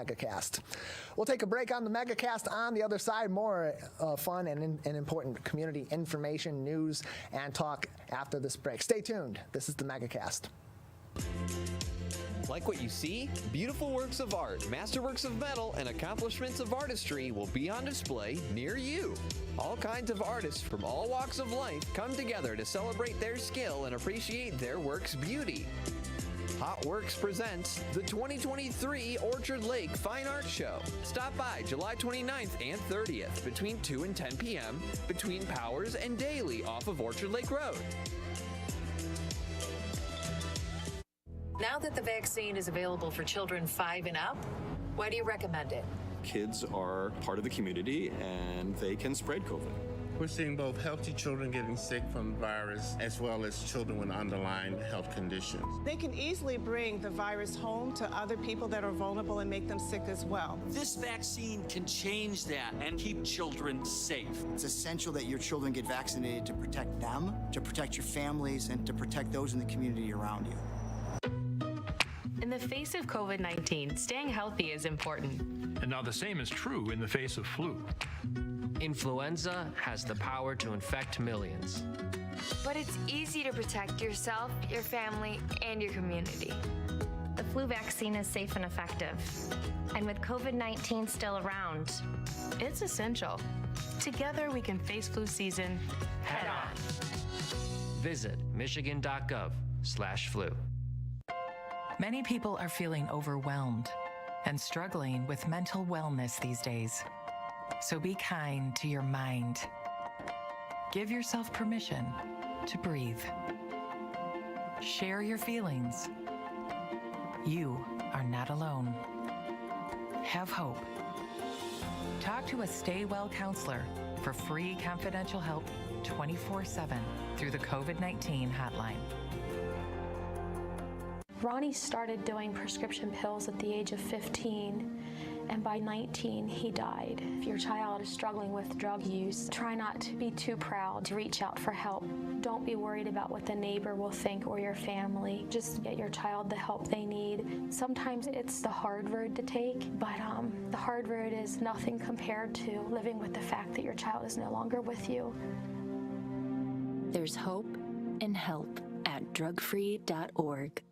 We'll take a break on the Megacast. On the other side, more fun and important community information, news, and talk after this break. Stay tuned. This is the Megacast. Like what you see? Beautiful works of art, masterworks of metal, and accomplishments of artistry will be on display near you. All kinds of artists from all walks of life come together to celebrate their skill and appreciate their work's beauty. Hot Works presents the 2023 Orchard Lake Fine Art Show. Stop by July 29th and 30th between 2 and 10 p.m. between Powers and Daly off of Orchard Lake Road. Now that the vaccine is available for children 5 and up, why do you recommend it? Kids are part of the community and they can spread COVID. We're seeing both healthy children getting sick from the virus as well as children with underlying health conditions. They can easily bring the virus home to other people that are vulnerable and make them sick as well. This vaccine can change that and keep children safe. It's essential that your children get vaccinated to protect them, to protect your families, and to protect those in the community around you. In the face of COVID-19, staying healthy is important. And now the same is true in the face of flu. Influenza has the power to infect millions. But it's easy to protect yourself, your family, and your community. The flu vaccine is safe and effective. And with COVID-19 still around, it's essential. Together we can face flu season head on. Visit michigan.gov/flu. Many people are feeling overwhelmed and struggling with mental wellness these days. So be kind to your mind. Give yourself permission to breathe. Share your feelings. You are not alone. Have hope. Talk to a Stay Well counselor for free confidential help 24/7 through the COVID-19 hotline. Ronnie started doing prescription pills at the age of 15, and by 19, he died. If your child is struggling with drug use, try not to be too proud to reach out for help. Don't be worried about what the neighbor will think or your family. Just get your child the help they need. Sometimes it's the hard road to take, but the hard road is nothing compared to living with the fact that your child is no longer with you. There's hope and help at drugfree.org.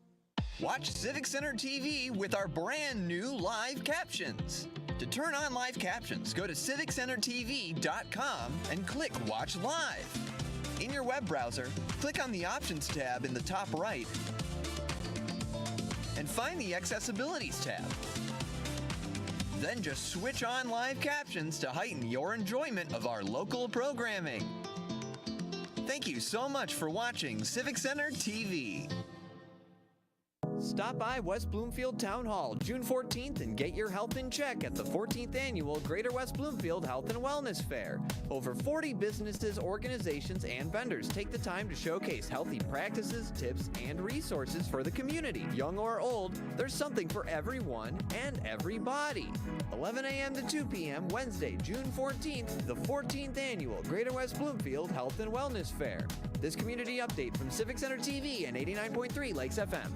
Watch Civic Center TV with our brand new live captions. To turn on live captions, go to civiccentertv.com and click Watch Live. In your web browser, click on the Options tab in the top right and find the Accessibilities tab. Then just switch on live captions to heighten your enjoyment of our local programming. Thank you so much for watching Civic Center TV. Stop by West Bloomfield Town Hall June 14th and get your health in check at the 14th Annual Greater West Bloomfield Health and Wellness Fair. Over 40 businesses, organizations, and vendors take the time to showcase healthy practices, tips, and resources for the community. Young or old, there's something for everyone and everybody. 11 a.m. to 2 p.m. Wednesday, June 14th, the 14th Annual Greater West Bloomfield Health and Wellness Fair. This community update from Civic Center TV and 89.3 Lakes FM.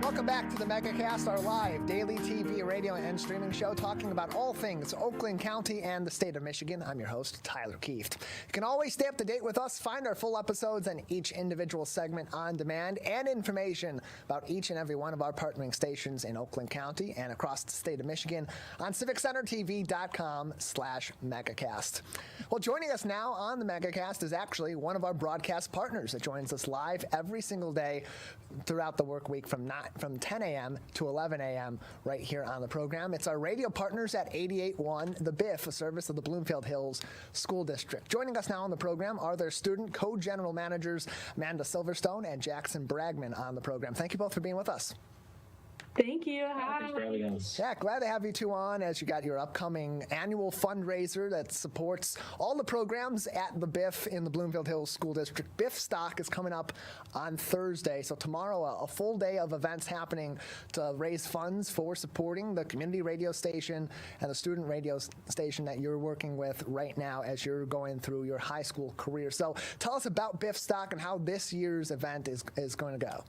Welcome back to the Megacast, our live daily TV, radio, and streaming show talking about all things Oakland County and the state of Michigan. I'm your host, Tyler Kieft. You can always stay up to date with us, find our full episodes and each individual segment on demand, and information about each and every one of our partnering stations in Oakland County and across the state of Michigan on civiccentertv.com/Megacast. Well, joining us now on the Megacast is actually one of our broadcast partners that joins us live every single day throughout the work week from 10 a.m. to 11 a.m. right here on the program. It's our radio partners at 88.1, the Biff, a service of the Bloomfield Hills School District. Joining us now on the program are their student co-general managers, Amanda Silverstone and Jackson Bragman, on the program. Thank you both for being with us. Thank you. Hi. Thanks for having us. Yeah, glad to have you two on as you got your upcoming annual fundraiser that supports all the programs at the Biff in the Bloomfield Hills School District. Biffstock is coming up on Thursday, so tomorrow a full day of events happening to raise funds for supporting the community radio station and the student radio station that you're working with right now as you're going through your high school career. So tell us about Biffstock and how this year's event is going to go.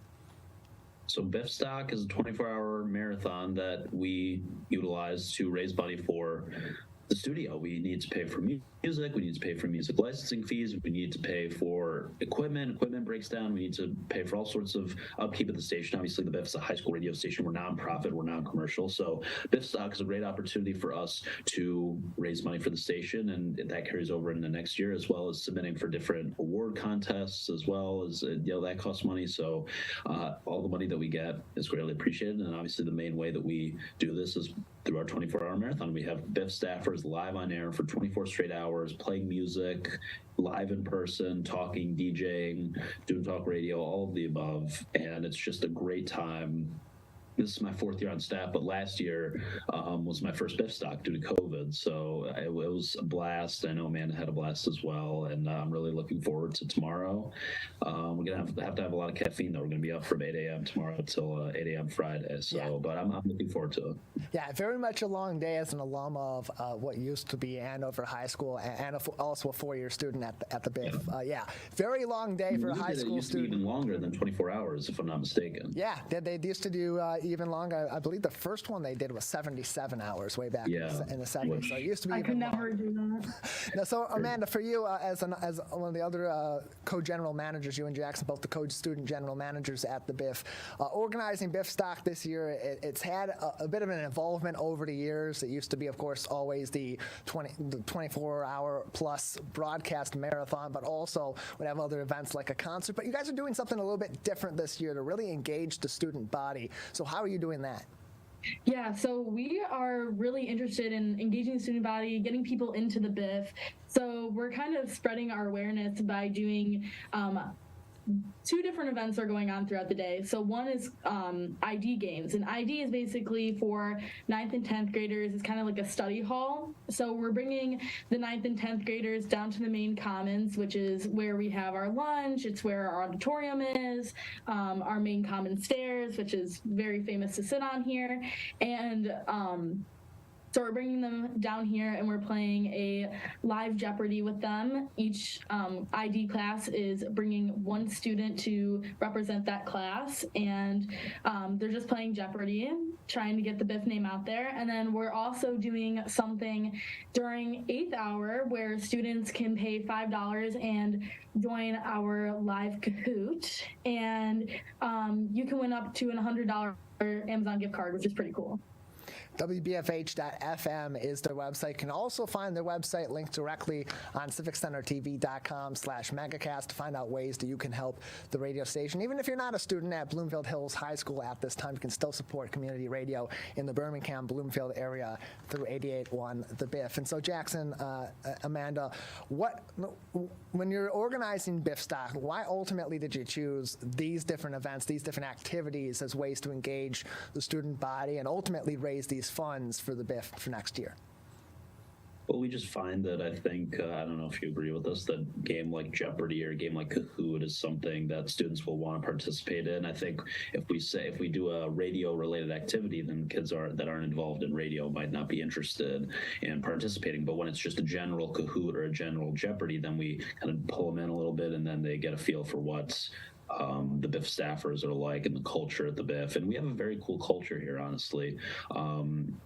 So Biffstock is a 24-hour marathon that we utilize to raise money for the studio. We need to pay for music, we need to pay for music licensing fees, we need to pay for equipment breaks down, we need to pay for all sorts of upkeep of the station. Obviously, the Biff is a high school radio station. We're nonprofit, we're non-commercial, so Biffstock is a great opportunity for us to raise money for the station, and that carries over into next year, as well as submitting for different award contests, as well as, that costs money, so all the money that we get is greatly appreciated, and obviously the main way that we do this is through our 24-hour marathon. We have Biff staffers live on air for 24 straight hours, playing music, live in person, talking, DJing, doing talk radio, all of the above. And it's just a great time. This is my 4th year on staff, but last year was my first Biffstock due to COVID. So it was a blast. I know Amanda had a blast as well, and I'm really looking forward to tomorrow. We're going to have a lot of caffeine, though. We're going to be up from 8 a.m. tomorrow till 8 a.m. Friday. So, yeah. But I'm looking forward to it. Yeah, very much a long day as an alum of what used to be Andover High School and also a 4-year student at the Biff. Yeah, very long day for a high school student. Even longer than 24 hours, if I'm not mistaken. Yeah, they used to do even longer. I believe the first one they did was 77 hours way back in the 70s. So it used to be. I could never do that. Now, so Amanda, for you as one of the other co-general managers, you and Jackson, both the co-student general managers at the Biff, organizing Biffstock this year, it's had a bit of an involvement over the years. It used to be, of course, always the 24-hour plus broadcast marathon, but also would have other events like a concert. But you guys are doing something a little bit different this year to really engage the student body. So how are you doing that? Yeah, so we are really interested in engaging the student body, getting people into the Biff. So we're kind of spreading our awareness by doing two different events are going on throughout the day. So one is ID games, and ID is basically for 9th and 10th graders. It's kind of like a study hall. So we're bringing the 9th and 10th graders down to the main commons, which is where we have our lunch. It's where our auditorium is, our main common stairs, which is very famous to sit on here. And so we're bringing them down here and we're playing a live Jeopardy with them. Each ID class is bringing one student to represent that class, and they're just playing Jeopardy, trying to get the Biff name out there. And then we're also doing something during 8th hour where students can pay $5 and join our live Kahoot, and you can win up to an $100 Amazon gift card, which is pretty cool. WBFH.FM is their website. You can also find their website linked directly on civiccentertv.com/megacast to find out ways that you can help the radio station. Even if you're not a student at Bloomfield Hills High School at this time, you can still support community radio in the Birmingham, Bloomfield area through 88.1 The Biff. And so, Jackson, Amanda, when you're organizing Biffstock, why ultimately did you choose these different events, these different activities as ways to engage the student body and ultimately raise these funds for the Biff for next year? Well, we just find that I think, I don't know if you agree with us, that a game like Jeopardy or a game like Kahoot is something that students will want to participate in. I think if we do a radio-related activity, then kids that aren't involved in radio might not be interested in participating. But when it's just a general Kahoot or a general Jeopardy, then we kind of pull them in a little bit, and then they get a feel for what the Biff staffers are like and the culture at the Biff. And we have a very cool culture here, honestly.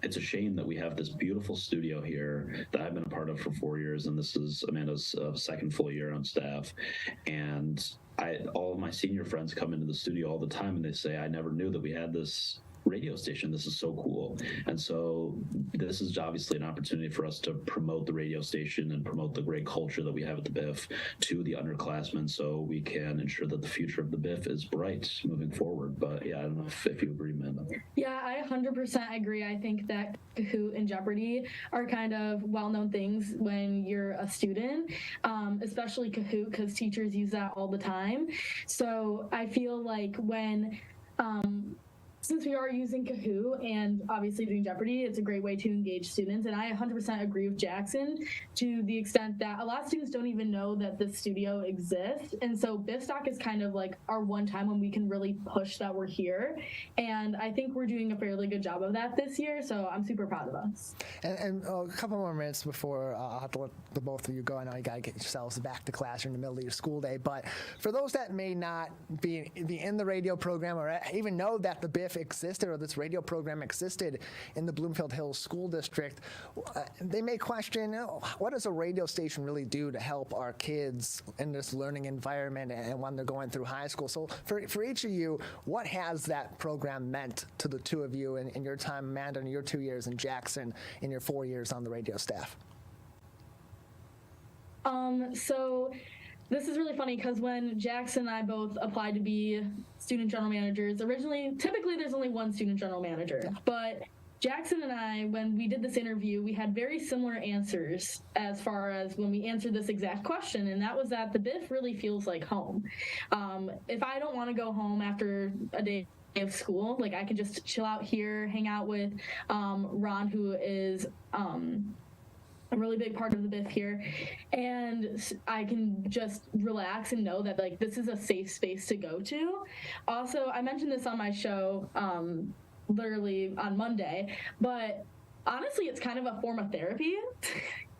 It's a shame that we have this beautiful studio here that I've been a part of for 4 years, and this is Amanda's second full year on staff. And all of my senior friends come into the studio all the time and they say, I never knew that we had this radio station. This is so cool. And so this is obviously an opportunity for us to promote the radio station and promote the great culture that we have at the Biff to the underclassmen, so we can ensure that the future of the Biff is bright moving forward. But yeah, I don't know if you agree, Amanda. Yeah, I 100% agree. I think that Kahoot and Jeopardy are kind of well-known things when you're a student, especially Kahoot, because teachers use that all the time. So I feel like when since we are using Kahoot and obviously doing Jeopardy, it's a great way to engage students. And I 100% agree with Jackson to the extent that a lot of students don't even know that this studio exists. And so Biffstock is kind of like our one time when we can really push that we're here. And I think we're doing a fairly good job of that this year. So I'm super proud of us. And a couple more minutes before I'll have to let the both of you go. I know you got to get yourselves back to class. You're in the middle of your school day. But for those that may not be in the radio program or even know that the Biff existed or this radio program existed in the Bloomfield Hills School District, they may question, what does a radio station really do to help our kids in this learning environment and when they're going through high school? So for each of you, what has that program meant to the two of you in your time, Amanda, in your 2 years, and Jackson in your 4 years on the radio staff? So this is really funny because when Jackson and I both applied to be student general managers, typically there's only one student general manager, but Jackson and I, when we did this interview, we had very similar answers as far as when we answered this exact question, and that was that the Biff really feels like home. If I don't want to go home after a day of school, like I can just chill out here, hang out with Ron, who is a really big part of the Biff here, and I can just relax and know that like this is a safe space to go to. Also, I mentioned this on my show literally on Monday, but honestly it's kind of a form of therapy.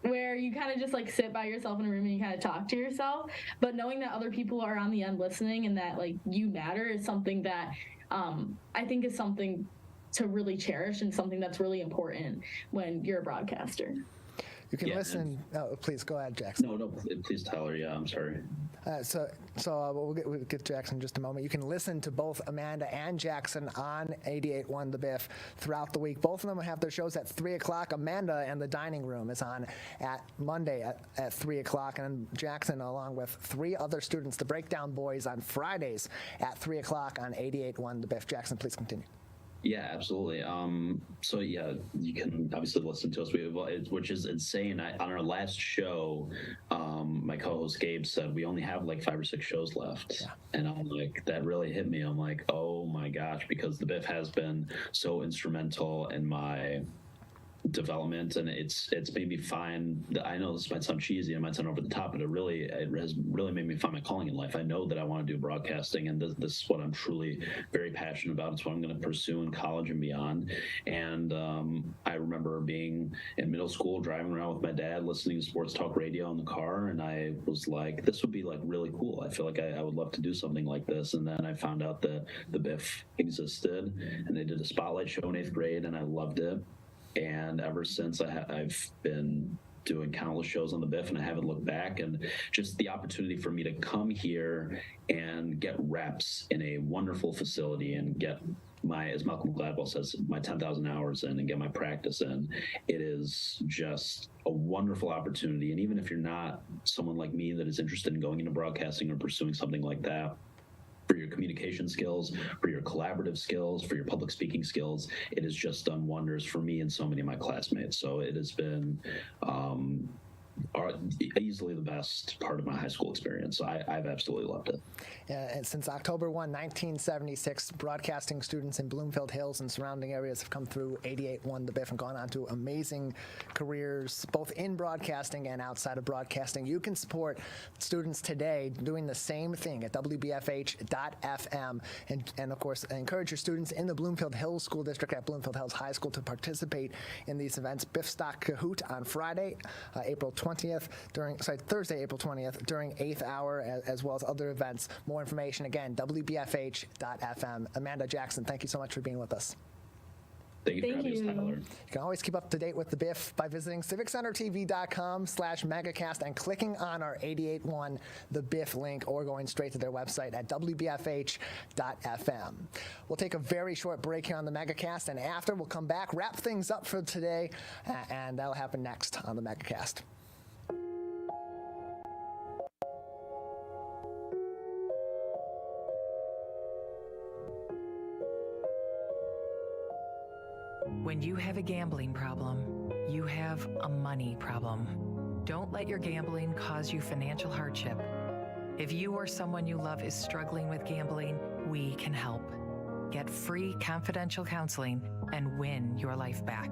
where you kind of just like sit by yourself in a room and you kind of talk to yourself. But knowing that other people are on the end listening and that like you matter is something that I think is something to really cherish and something that's really important when you're a broadcaster. You can listen. Oh, please go ahead, Jackson. No, please, Tyler. Yeah, I'm sorry. We'll get Jackson in just a moment. You can listen to both Amanda and Jackson on 88.1 The Biff throughout the week. Both of them have their shows at 3 o'clock. Amanda and The Dining Room is on at Monday at 3 o'clock. And Jackson, along with 3 other students, the Breakdown Boys, on Fridays at 3 o'clock on 88.1 The Biff. Jackson, please continue. Yeah, absolutely. So yeah, you can obviously listen to us, which is insane. On our last show, my co-host Gabe said we only have like 5 or 6 shows left, and I'm like, that really hit me. I'm like, oh my gosh, because the Biff has been so instrumental in my development, and it's made me find that, I know this might sound cheesy, it might sound over the top, but it has really made me find my calling in life. I know that I want to do broadcasting, and this is what I'm truly very passionate about. It's what I'm going to pursue in college and beyond. And I remember being in middle school, driving around with my dad, listening to sports talk radio in the car, and I was like, this would be like really cool. I feel like I would love to do something like this. And then I found out that the Biff existed, and they did a spotlight show in 8th grade, and I loved it. And ever since, I've been doing countless shows on the Biff, and I haven't looked back. And just the opportunity for me to come here and get reps in a wonderful facility and get my, as Malcolm Gladwell says, my 10,000 hours in and get my practice in, it is just a wonderful opportunity. And even if you're not someone like me that is interested in going into broadcasting or pursuing something like that, for your communication skills, for your collaborative skills, for your public speaking skills, it has just done wonders for me and so many of my classmates. So it has been easily the best part of my high school experience. So I've absolutely loved it. And since October 1, 1976, broadcasting students in Bloomfield Hills and surrounding areas have come through 88.1 The Biff and gone on to amazing careers, both in broadcasting and outside of broadcasting. You can support students today doing the same thing at WBFH.FM. And of course, encourage your students in the Bloomfield Hills School District at Bloomfield Hills High School to participate in these events. Biffstock Kahoot on Friday, Thursday, April 20th, during 8th hour, as well as other events. More information, again, WBFH.FM. Amanda, Jackson, thank you so much for being with us. Thank you for having us, Tyler. You can always keep up to date with the Biff by visiting civiccentertv.com/megacast and clicking on our 88.1 The Biff link, or going straight to their website at WBFH.FM. We'll take a very short break here on the Megacast, and after we'll come back, wrap things up for today, and that'll happen next on the Megacast. When you have a gambling problem, you have a money problem. Don't let your gambling cause you financial hardship. If you or someone you love is struggling with gambling, we can help. Get free confidential counseling and win your life back.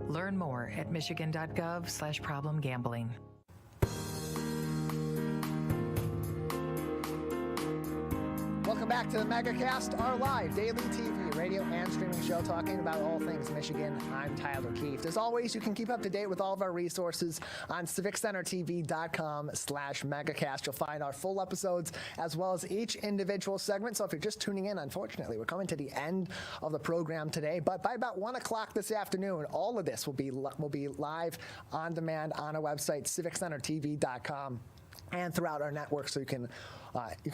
Learn more at michigan.gov/problemgambling. Welcome back to the Megacast, our live daily TV, radio, and streaming show talking about all things Michigan. I'm Tyler Keefe. As always, you can keep up to date with all of our resources on civiccentertv.com/megacast. You'll find our full episodes as well as each individual segment. So if you're just tuning in, unfortunately, we're coming to the end of the program today. But by about 1 o'clock this afternoon, all of this will be live on demand on our website, civiccentertv.com. and throughout our network, so you can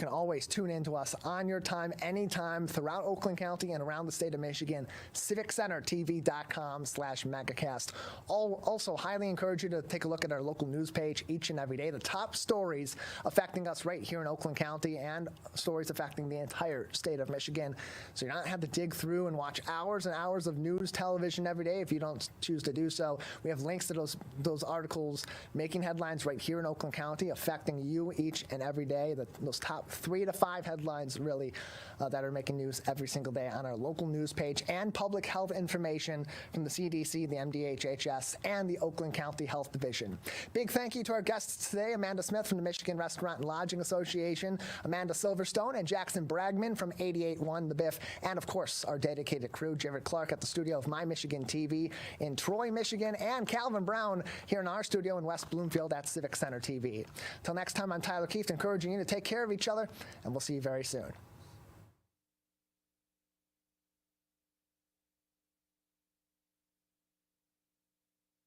always tune in to us on your time, anytime, throughout Oakland County and around the state of Michigan. CivicCenterTV.com/megacast. Also, highly encourage you to take a look at our local news page each and every day. The top stories affecting us right here in Oakland County and stories affecting the entire state of Michigan. So you don't have to dig through and watch hours and hours of news television every day if you don't choose to do so. We have links to those articles making headlines right here in Oakland County, affecting you each and every day. The those top 3 to 5 headlines really that are making news every single day on our local news page, and public health information from the CDC, the MDHHS, and the Oakland County Health Division. Big thank you to our guests today, Amanda Smith from the Michigan Restaurant and Lodging Association, Amanda Silverstone and Jackson Bragman from 88.1 The Biff, and of course our dedicated crew, Jared Clark at the studio of My Michigan TV in Troy, Michigan, and Calvin Brown here in our studio in West Bloomfield at Civic Center TV. Till next time, I'm Tyler Keefe, encouraging you to take care of each other, and we'll see you very soon.